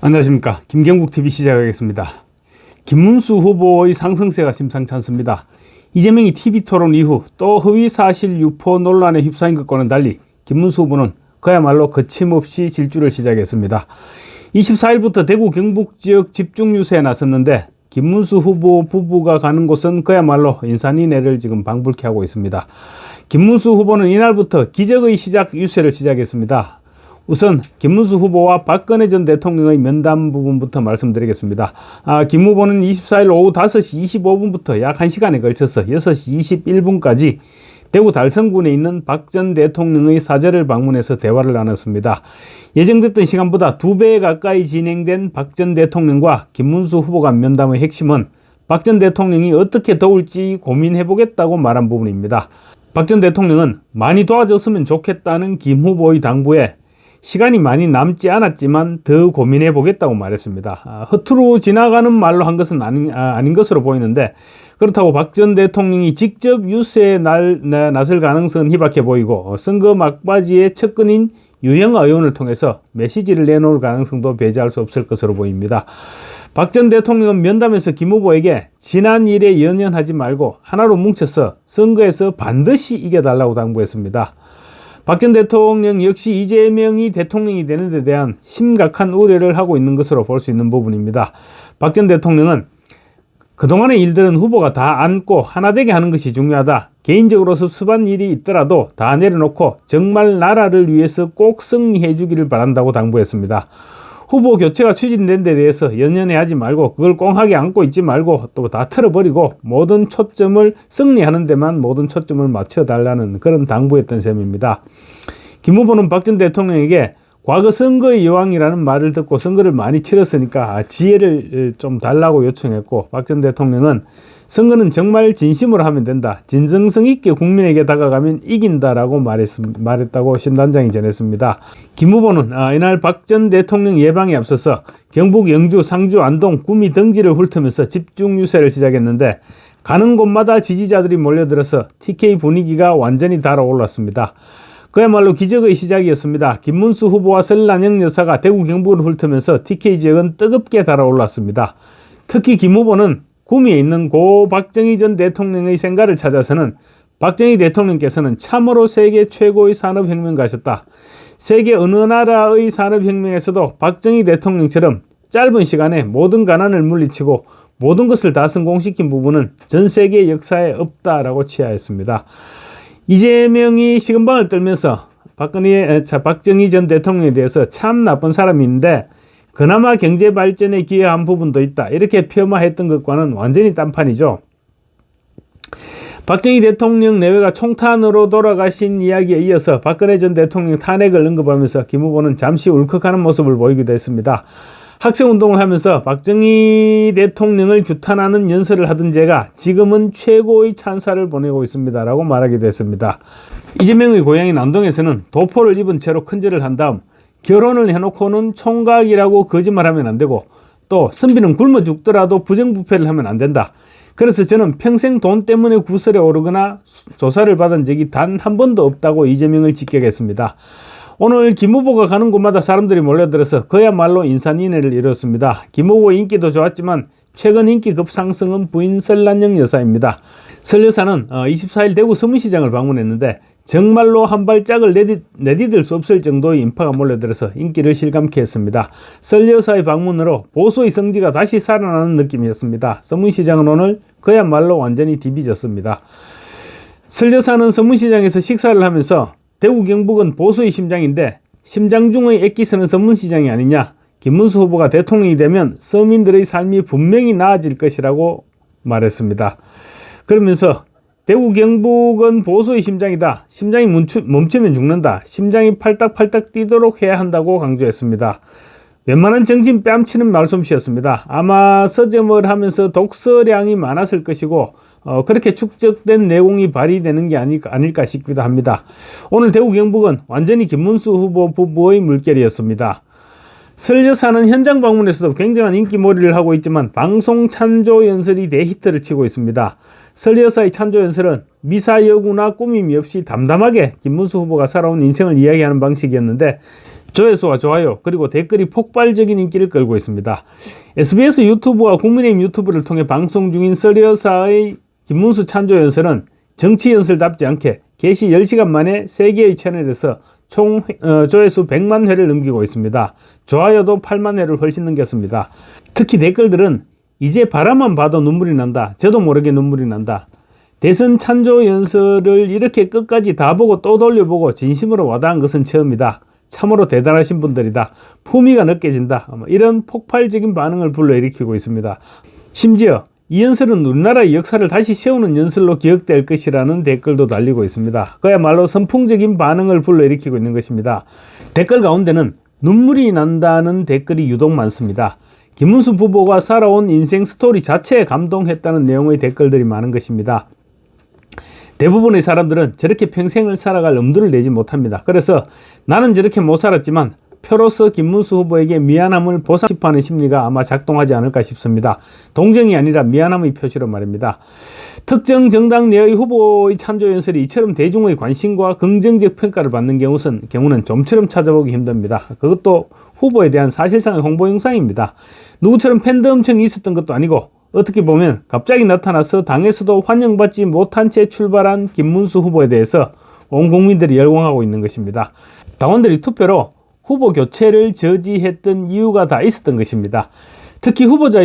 안녕하십니까. 김경국TV 시작하겠습니다. 김문수 후보의 상승세가 심상치 않습니다. 이재명이 TV토론 이후 또 허위사실 유포 논란에 휩싸인 것과는 달리 김문수 후보는 그야말로 거침없이 질주를 시작했습니다. 24일부터 대구 경북 지역 집중 유세에 나섰는데 김문수 후보 부부가 가는 곳은 그야말로 인산인해를 지금 방불케 하고 있습니다. 김문수 후보는 이날부터 기적의 시작 유세를 시작했습니다. 우선 김문수 후보와 박근혜 전 대통령의 면담 부분부터 말씀드리겠습니다. 김 후보는 24일 오후 5시 25분부터 약 1시간에 걸쳐서 6시 21분까지 대구 달성군에 있는 박 전 대통령의 사저를 방문해서 대화를 나눴습니다. 예정됐던 시간보다 2배 가까이 진행된 박 전 대통령과 김문수 후보 간 면담의 핵심은 박 전 대통령이 어떻게 도울지 고민해보겠다고 말한 부분입니다. 박 전 대통령은 많이 도와줬으면 좋겠다는 김 후보의 당부에 시간이 많이 남지 않았지만 더 고민해 보겠다고 말했습니다. 허투루 지나가는 말로 한 것은 아닌 것으로 보이는데, 그렇다고 박 전 대통령이 직접 유세에 나설 가능성은 희박해 보이고, 선거 막바지의 척근인 유영아 의원을 통해서 메시지를 내놓을 가능성도 배제할 수 없을 것으로 보입니다. 박 전 대통령은 면담에서 김 후보에게 지난 일에 연연하지 말고 하나로 뭉쳐서 선거에서 반드시 이겨달라고 당부했습니다. 박 전 대통령 역시 이재명이 대통령이 되는 데 대한 심각한 우려를 하고 있는 것으로 볼 수 있는 부분입니다. 박 전 대통령은 그동안의 일들은 후보가 다 안고 하나 되게 하는 것이 중요하다. 개인적으로 섭섭한 일이 있더라도 다 내려놓고 정말 나라를 위해서 꼭 승리해 주기를 바란다고 당부했습니다. 후보 교체가 추진된 데 대해서 연연해하지 말고 그걸 꽁하게 안고 있지 말고 또 다 틀어버리고 모든 초점을 승리하는 데만 모든 초점을 맞춰달라는 그런 당부였던 셈입니다. 김 후보는 박 전 대통령에게 과거 선거의 여왕이라는 말을 듣고 선거를 많이 치렀으니까 지혜를 좀 달라고 요청했고, 박 전 대통령은 선거는 정말 진심으로 하면 된다. 진정성 있게 국민에게 다가가면 이긴다라고 말했다고 신단장이 전했습니다. 김 후보는 이날 박 전 대통령 예방에 앞서서 경북 영주, 상주, 안동, 구미 등지를 훑으면서 집중 유세를 시작했는데, 가는 곳마다 지지자들이 몰려들어서 TK 분위기가 완전히 달아올랐습니다. 그야말로 기적의 시작이었습니다. 김문수 후보와 설란영 여사가 대구 경북을 훑으면서 TK 지역은 뜨겁게 달아올랐습니다. 특히 김 후보는 구미에 있는 고 박정희 전 대통령의 생가를 찾아서는 박정희 대통령께서는 참으로 세계 최고의 산업혁명가셨다. 세계 어느 나라의 산업혁명에서도 박정희 대통령처럼 짧은 시간에 모든 가난을 물리치고 모든 것을 다 성공시킨 부분은 전 세계 역사에 없다라고 치하했습니다. 이재명이 식은방을 떨면서 박정희 전 대통령에 대해서 참 나쁜 사람인데 그나마 경제 발전에 기여한 부분도 있다, 이렇게 폄하했던 것과는 완전히 딴판이죠. 박정희 대통령 내외가 총탄으로 돌아가신 이야기에 이어서 박근혜 전 대통령 탄핵을 언급하면서 김 후보는 잠시 울컥하는 모습을 보이기도 했습니다. 학생운동을 하면서 박정희 대통령을 규탄하는 연설을 하던 제가 지금은 최고의 찬사를 보내고 있습니다 라고 말하기도 했습니다. 이재명의 고향인 안동에서는 도포를 입은 채로 큰절을 한 다음 결혼을 해놓고는 총각이라고 거짓말하면 안 되고, 또 선비는 굶어 죽더라도 부정부패를 하면 안 된다. 그래서 저는 평생 돈 때문에 구설에 오르거나 조사를 받은 적이 단 한 번도 없다고 이재명을 직격했습니다. 오늘 김 후보가 가는 곳마다 사람들이 몰려들어서 그야말로 인산인해를 이뤘습니다. 김 후보의 인기도 좋았지만 최근 인기 급상승은 부인 설란영 여사입니다. 설 여사는 24일 대구 서문시장을 방문했는데 정말로 한 발짝을 내디딜 수 없을 정도의 인파가 몰려들어서 인기를 실감케 했습니다. 설 여사의 방문으로 보수의 성지가 다시 살아나는 느낌이었습니다. 서문시장은 오늘 그야말로 완전히 뒤비졌습니다. 설 여사는 서문시장에서 식사를 하면서 대구 경북은 보수의 심장인데 심장 중의 액기스는 서문시장이 아니냐, 김문수 후보가 대통령이 되면 서민들의 삶이 분명히 나아질 것이라고 말했습니다. 그러면서 대구 경북은 보수의 심장이다. 심장이 멈추면 죽는다. 심장이 팔딱팔딱 뛰도록 해야 한다고 강조했습니다. 웬만한 정신 뺨치는 말솜씨였습니다. 아마 서점을 하면서 독서량이 많았을 것이고 그렇게 축적된 내용이 발휘되는 게 아닐까 싶기도 합니다. 오늘 대구 경북은 완전히 김문수 후보 부부의 물결이었습니다. 설 여사는 현장 방문에서도 굉장한 인기몰이를 하고 있지만 방송 찬조 연설이 대히트를 치고 있습니다. 설 여사의 찬조 연설은 미사 여구나 꾸밈이 없이 담담하게 김문수 후보가 살아온 인생을 이야기하는 방식이었는데 조회수와 좋아요 그리고 댓글이 폭발적인 인기를 끌고 있습니다. SBS 유튜브와 국민의힘 유튜브를 통해 방송 중인 썰여사의 김문수 찬조 연설은 정치 연설답지 않게 개시 10시간 만에 3개의 채널에서 총 조회수 100만 회를 넘기고 있습니다. 좋아요도 8만 회를 훨씬 넘겼습니다. 특히 댓글들은 이제 바라만 봐도 눈물이 난다. 저도 모르게 눈물이 난다. 대선 찬조 연설을 이렇게 끝까지 다 보고 또 돌려보고 진심으로 와닿은 것은 처음이다. 참으로 대단하신 분들이다. 품위가 느껴진다. 이런 폭발적인 반응을 불러일으키고 있습니다. 심지어 이 연설은 우리나라의 역사를 다시 세우는 연설로 기억될 것이라는 댓글도 달리고 있습니다. 그야말로 선풍적인 반응을 불러일으키고 있는 것입니다. 댓글 가운데는 눈물이 난다는 댓글이 유독 많습니다. 김문수 후보가 살아온 인생 스토리 자체에 감동했다는 내용의 댓글들이 많은 것입니다. 대부분의 사람들은 저렇게 평생을 살아갈 엄두를 내지 못합니다. 그래서 나는 저렇게 못 살았지만 표로서 김문수 후보에게 미안함을 보상하고 하는 심리가 아마 작동하지 않을까 싶습니다. 동정이 아니라 미안함의 표시로 말입니다. 특정 정당 내의 후보의 찬조 연설이 이처럼 대중의 관심과 긍정적 평가를 받는 경우는 좀처럼 찾아보기 힘듭니다. 그것도 후보에 대한 사실상의 홍보 영상입니다. 누구처럼 팬도 엄청 있었던 것도 아니고 어떻게 보면 갑자기 나타나서 당에서도 환영받지 못한 채 출발한 김문수 후보에 대해서 온 국민들이 열광하고 있는 것입니다. 당원들이 투표로 후보 교체를 저지했던 이유가 다 있었던 것입니다. 특히 후보자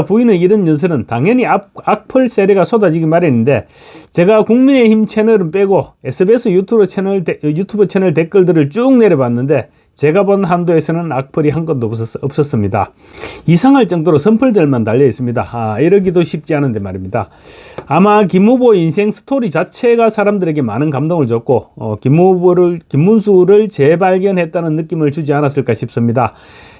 부인의 이런 연설은 당연히 악플 세례가 쏟아지기 마련인데 제가 국민의힘 채널은 빼고 SBS 유튜브 채널 댓글들을 쭉 내려봤는데 제가 본 한도에서는 악플이 한 건도 없었습니다. 이상할 정도로 선플들만 달려 있습니다. 이러기도 쉽지 않은데 말입니다. 아마 김 후보 인생 스토리 자체가 사람들에게 많은 감동을 줬고 김문수를 재발견했다는 느낌을 주지 않았을까 싶습니다.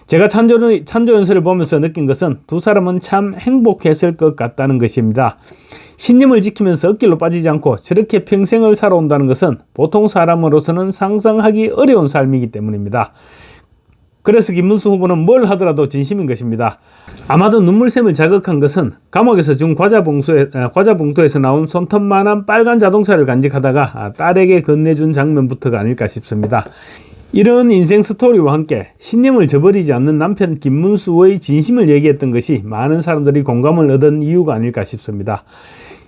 제가 찬조 연설을 보면서 느낀 것은 두 사람은 참 행복했을 것 같다는 것입니다. 신념을 지키면서 엇길로 빠지지 않고 저렇게 평생을 살아온다는 것은 보통 사람으로서는 상상하기 어려운 삶이기 때문입니다. 그래서 김문수 후보는 뭘 하더라도 진심인 것입니다. 아마도 눈물샘을 자극한 것은 감옥에서 준 과자 봉투에서 나온 손톱만한 빨간 자동차를 간직하다가 딸에게 건네준 장면부터가 아닐까 싶습니다. 이런 인생 스토리와 함께 신념을 저버리지 않는 남편 김문수의 진심을 얘기했던 것이 많은 사람들이 공감을 얻은 이유가 아닐까 싶습니다.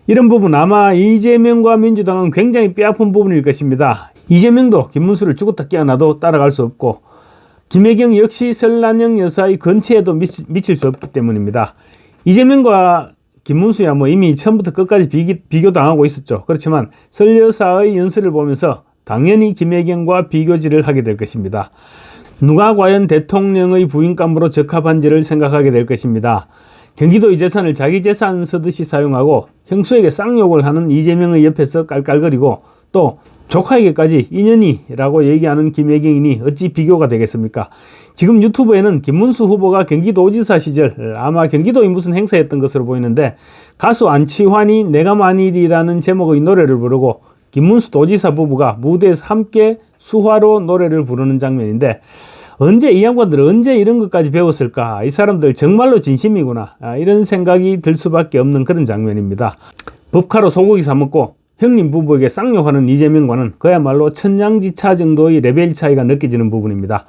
이런 부분 아마 이재명과 민주당은 굉장히 뼈아픈 부분일 것입니다. 이재명도 김문수를 죽었다 깨어나도 따라갈 수 없고 김혜경 역시 설란영 여사의 근처에도 미칠 수 없기 때문입니다. 이재명과 김문수야 이미 처음부터 끝까지 비교당하고 있었죠. 그렇지만 설 여사의 연설을 보면서 당연히 김혜경과 비교질을 하게 될 것입니다. 누가 과연 대통령의 부인감으로 적합한지를 생각하게 될 것입니다. 경기도의 재산을 자기 재산 쓰듯이 사용하고 형수에게 쌍욕을 하는 이재명의 옆에서 깔깔거리고 또 조카에게까지 인연이라고 얘기하는 김혜경이니 어찌 비교가 되겠습니까? 지금 유튜브에는 김문수 후보가 경기도지사 시절 아마 경기도의 무슨 행사였던 것으로 보이는데 가수 안치환이 내가 만일이라는 제목의 노래를 부르고 김문수 도지사 부부가 무대에서 함께 수화로 노래를 부르는 장면인데 이 양반들은 언제 이런 것까지 배웠을까? 이 사람들 정말로 진심이구나. 이런 생각이 들 수밖에 없는 그런 장면입니다. 법카로 소고기 사먹고 형님 부부에게 쌍욕하는 이재명과는 그야말로 천냥지차 정도의 레벨 차이가 느껴지는 부분입니다.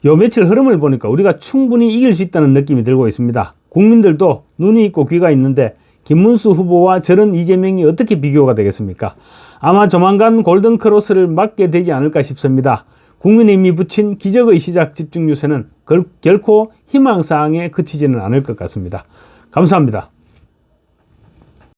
요 며칠 흐름을 보니까 우리가 충분히 이길 수 있다는 느낌이 들고 있습니다. 국민들도 눈이 있고 귀가 있는데 김문수 후보와 저런 이재명이 어떻게 비교가 되겠습니까? 아마 조만간 골든크로스를 맞게 되지 않을까 싶습니다. 국민의힘이 붙인 기적의 시작 집중 유세는 결코 희망사항에 그치지는 않을 것 같습니다. 감사합니다.